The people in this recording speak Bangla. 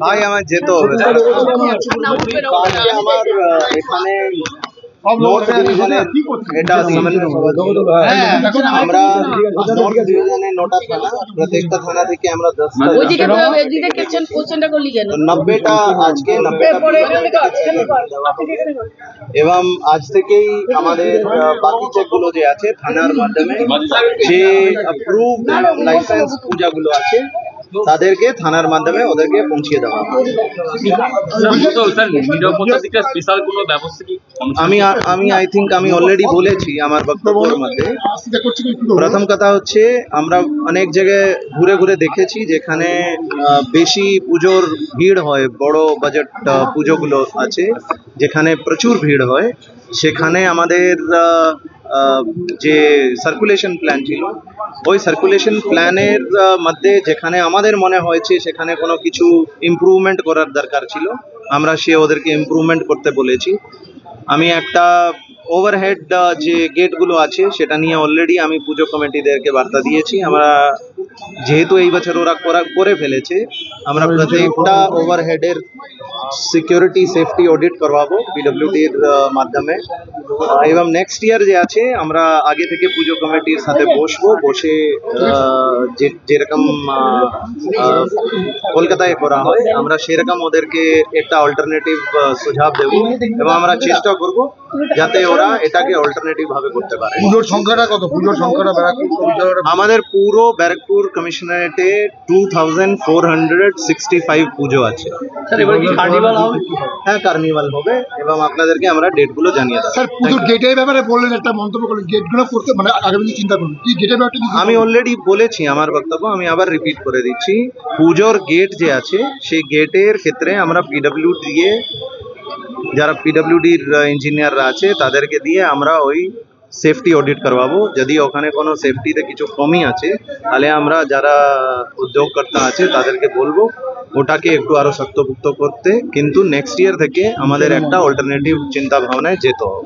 ভাই আমার যেতে হবে नॉर्थ डिवीजन এটা সমন্বয় সভা ছিল আমরা নর্থ ডিভিশনে 9টা থানা প্রত্যেকটা থানা থেকে আমরা 10টা ওই দিকে এদিকে কোশ্চেনটা করলি কেন 90টা আজকে 90টা এবং আজ থেকেই আমাদের বাকি চেকগুলো যে আছে থানার মাধ্যমে যে অ্যাপ্রুভ লাইসেন্স পূজাগুলো আছে তাদেরকে থানার মাধ্যমে ওদেরকে পৌঁছে দেওয়া আমি আই থিঙ্ক আমি অলরেডি বলেছি আমার বক্তব্যের মধ্যে প্রথম কথা হচ্ছে আমরা অনেক জায়গায় ঘুরে ঘুরে দেখেছি যেখানে বেশি পুজোর ভিড় হয় বড় বাজেট পুজোগুলো আছে যেখানে প্রচুর ভিড় হয় সেখানে আমাদের যে সার্কুলেশন প্ল্যান ছিল ওই সার্কুলেশন প্ল্যানের মধ্যে যেখানে আমাদের মনে হয়েছে সেখানে কোনো কিছু ইমপ্রুভমেন্ট করার দরকার ছিল আমরা ওদেরকে ইমপ্রুভমেন্ট করতে বলেছি আমি একটা ওভারহেড যে গেটগুলো আছে সেটা নিয়ে অলরেডি আমি পুজো কমিটিদেরকে বার্তা দিয়েছি আমরা যেহেতু এই বছর ওরা করে ফেলেছে আমরা প্রত্যেকটা ওভারহেডের সিকিউরিটি সেফটি অডিট করবাবো পিডব্লিউডির মাধ্যমে এবং নেক্সট ইয়ার যে আছে আমরা আগে থেকে পুজো কমিটির সাথে বসে যেরকম কলকাতায় করা হয় আমরা সেরকম ওদেরকে একটা অল্টারনেটিভ সুঝাব দেব এবং আমরা চেষ্টা করব যাতে ওরা এটাকে অল্টারনেটিভ ভাবে করতে পারে পুজোর সংখ্যাটা কত পুজোর সংখ্যাটা আমাদের পুরো ব্যারাকপুর কমিশনারেটে 2465 পুজো আছে হ্যাঁ কার্নিভাল হবে এবং আপনাদেরকে আমরা ডেটগুলো জানিয়ে দেব স্যার পুজোর গেটের ব্যাপারে বললেন একটা মন্তব্য করলেন গেটগুলো করতে মানে আগামী চিন্তা করুন কি গেটের ব্যাপারটা আমি অলরেডি বলেছি আমার বক্তব্য আমি আবার রিপিট করে দিচ্ছি পুজোর গেট যে আছে সেই গেটের ক্ষেত্রে আমরা পিডব্লিউ দিয়ে যারা পিডব্লিউডির ইঞ্জিনিয়াররা আছে তাদেরকে দিয়ে আমরা ওই সেফটি অডিট করবাবো যদি ওখানে কোনো সেফটিতে কিছু কমই আছে তাহলে আমরা যারা উদ্যোগকর্তা আছে তাদেরকে বলবো ওটাকে একটু আরো শক্তপুক্ত করতে কিন্তু নেক্সট ইয়ার থেকে আমাদের একটা অল্টারনেটিভ চিন্তা ভাবনায় যেতে হবে